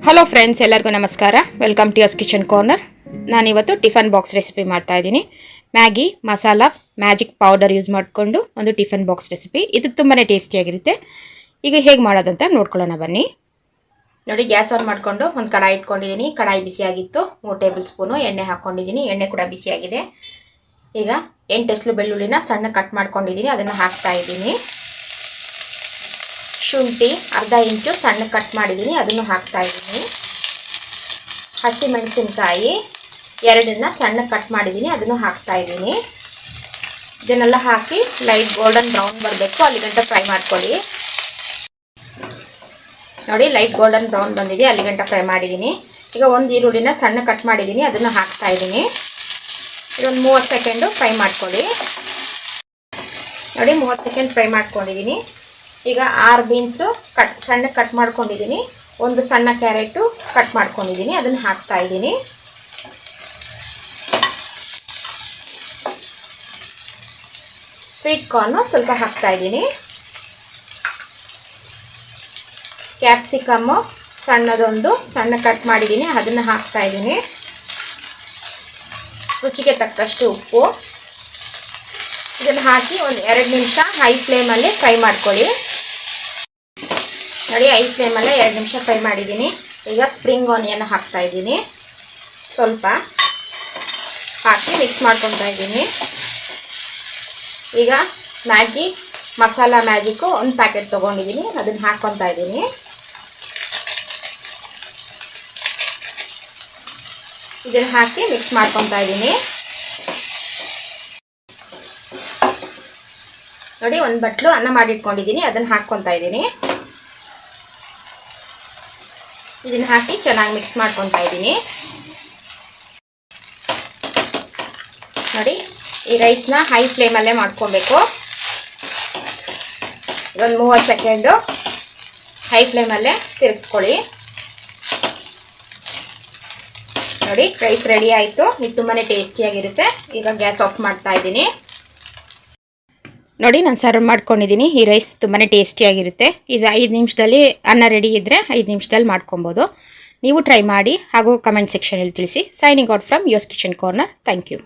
Hello friends, ಎಲ್ಲರಿಗೂ ನಮಸ್ಕಾರ. Welcome to Yo's kitchen corner. ನಾನಿವತ್ತು ಟಿಫನ್ ಬಾಕ್ಸ್ ರೆಸಿಪಿ ಮಾಡ್ತಾ ಇದ್ದೀನಿ. Maggi masala magic powder use ಮಾಡಿಕೊಂಡು ಒಂದು ಟಿಫನ್ ಬಾಕ್ಸ್ ರೆಸಿಪಿ. ಇದು ತುಂಬಾ ಟೇಸ್ಟಿಯಾಗಿರುತ್ತೆ. ಈಗ ಹೇಗೆ ಮಾಡೋದಂತ ನೋಡ್ಕೊಳ್ಳೋಣ ಬನ್ನಿ. ನೋಡಿ, ಗ್ಯಾಸ್ ಆನ್ ಮಾಡಿಕೊಂಡು ಒಂದು ಕಡಾಯಿ ಇಟ್ಕೊಂಡಿದ್ದೀನಿ. ಕಡಾಯಿ ಬಿಸಿಯಾಗಿತ್ತು. 3 ಟೇಬಲ್ ಸ್ಪೂನು ಎಣ್ಣೆ ಹಾಕ್ಕೊಂಡಿದ್ದೀನಿ. ಎಣ್ಣೆ ಕೂಡ ಬಿಸಿಯಾಗಿದೆ. ಈಗ 8 ಎಸ್ಲು ಬೆಳ್ಳುಳ್ಳಿನ ಸಣ್ಣ ಕಟ್ ಮಾಡ್ಕೊಂಡಿದ್ದೀನಿ, ಅದನ್ನು ಹಾಕ್ತಾ ಇದ್ದೀನಿ. ಶುಂಠಿ ಅರ್ಧ ಇಂಚು ಸಣ್ಣ ಕಟ್ ಮಾಡಿದ್ದೀನಿ, ಅದನ್ನು ಹಾಕ್ತಾ ಇದ್ದೀನಿ. ಹಸಿಮೆಣಸಿನಕಾಯಿ 2 ಸಣ್ಣ ಕಟ್ ಮಾಡಿದ್ದೀನಿ, ಅದನ್ನು ಹಾಕ್ತಾ ಇದ್ದೀನಿ. ಇದನ್ನೆಲ್ಲ ಹಾಕಿ ಲೈಟ್ ಗೋಲ್ಡನ್ ಬ್ರೌನ್ ಬರಬೇಕು, ಅಲ್ಲಿ ಗಂಟ ಫ್ರೈ ಮಾಡ್ಕೊಳ್ಳಿ. ನೋಡಿ, ಲೈಟ್ ಗೋಲ್ಡನ್ ಬ್ರೌನ್ ಬಂದಿದೆ, ಅಲ್ಲಿ ಗಂಟ ಫ್ರೈ ಮಾಡಿದ್ದೀನಿ. ಈಗ ಒಂದು ಈರುಳ್ಳಿನ ಸಣ್ಣ ಕಟ್ ಮಾಡಿದ್ದೀನಿ, ಅದನ್ನು ಹಾಕ್ತಾ ಇದ್ದೀನಿ. ಇದೊಂದು 30 ಸೆಕೆಂಡು ಫ್ರೈ ಮಾಡ್ಕೊಳ್ಳಿ. ನೋಡಿ, 30 ಸೆಕೆಂಡ್ ಫ್ರೈ ಮಾಡ್ಕೊಂಡಿದ್ದೀನಿ. ಈಗ 6 ಬೀನ್ಸು ಸಣ್ಣ ಕಟ್ ಮಾಡ್ಕೊಂಡಿದ್ದೀನಿ. ಒಂದು ಸಣ್ಣ ಕ್ಯಾರೆಟು ಕಟ್ ಮಾಡ್ಕೊಂಡಿದ್ದೀನಿ, ಅದನ್ನು ಹಾಕ್ತಾ ಇದ್ದೀನಿ. ಸ್ವೀಟ್ ಕಾರ್ನು ಸ್ವಲ್ಪ ಹಾಕ್ತಾ ಇದ್ದೀನಿ. ಕ್ಯಾಪ್ಸಿಕಮ್ಮು ಸಣ್ಣದೊಂದು ಸಣ್ಣ ಕಟ್ ಮಾಡಿದ್ದೀನಿ, ಅದನ್ನು ಹಾಕ್ತಾ ಇದ್ದೀನಿ. ರುಚಿಗೆ ತಕ್ಕಷ್ಟು ಉಪ್ಪು. ಇದನ್ನು ಹಾಕಿ ಒಂದು 2 ನಿಮಿಷ ಹೈ ಫ್ಲೇಮಲ್ಲಿ ಫ್ರೈ ಮಾಡ್ಕೊಳ್ಳಿ. ನೋಡಿ, ಹೈ ಫ್ಲೇಮಲ್ಲೇ 2 ನಿಮಿಷ ಫ್ರೈ ಮಾಡಿದ್ದೀನಿ. ಈಗ ಸ್ಪ್ರಿಂಗ್ ಆನಿಯನ್ ಹಾಕ್ತಾ ಇದ್ದೀನಿ. ಸ್ವಲ್ಪ ಹಾಕಿ ಮಿಕ್ಸ್ ಮಾಡ್ಕೊತಾ ಇದ್ದೀನಿ. ಈಗ ಮ್ಯಾಗಿ ಮಸಾಲ ಮ್ಯಾಜಿಕ್ಕು ಒಂದು ಪ್ಯಾಕೆಟ್ ತೊಗೊಂಡಿದ್ದೀನಿ, ಅದನ್ನು ಹಾಕ್ಕೊತಾ ಇದ್ದೀನಿ. ಇದನ್ನು ಹಾಕಿ ಮಿಕ್ಸ್ ಮಾಡ್ಕೊತಾ ಇದ್ದೀನಿ. ನೋಡಿ, ಒಂದು ಬಟ್ಲು ಅನ್ನ ಮಾಡಿಟ್ಕೊಂಡಿದ್ದೀನಿ, ಅದನ್ನು ಹಾಕ್ಕೊತಾ ಇದ್ದೀನಿ. ಇದನ್ನು ಹಾಕಿ ಚೆನ್ನಾಗಿ ಮಿಕ್ಸ್ ಮಾಡ್ಕೊತಾ ಇದ್ದೀನಿ. ನೋಡಿ, ಈ ರೈಸ್ನ ಹೈ ಫ್ಲೇಮಲ್ಲೇ ಮಾಡ್ಕೊಬೇಕು. ಒಂದು 30 ಸೆಕೆಂಡು ಹೈ ಫ್ಲೇಮಲ್ಲೇ ತಿರುಗಿಸ್ಕೊಳ್ಳಿ. ನೋಡಿ, ರೈಸ್ ರೆಡಿ ಆಯಿತು. ಇದು ತುಂಬಾ ಟೇಸ್ಟಿಯಾಗಿರುತ್ತೆ. ಈಗ ಗ್ಯಾಸ್ ಆಫ್ ಮಾಡ್ತಾ ಇದ್ದೀನಿ. ನೋಡಿ, ನಾನು ಸರ್ವ್ ಮಾಡ್ಕೊಂಡಿದ್ದೀನಿ. ಈ ರೈಸ್ ತುಂಬಾ ಟೇಸ್ಟಿಯಾಗಿರುತ್ತೆ. ಇದು 5 ನಿಮಿಷದಲ್ಲಿ ಅನ್ನ ರೆಡಿ ಇದ್ದರೆ 5 ನಿಮಿಷದಲ್ಲಿ ಮಾಡ್ಕೊಬೋದು. ನೀವು ಟ್ರೈ ಮಾಡಿ ಹಾಗೂ ಕಮೆಂಟ್ ಸೆಕ್ಷನಲ್ಲಿ ತಿಳಿಸಿ. Signing out from Yo's kitchen corner. Thank you.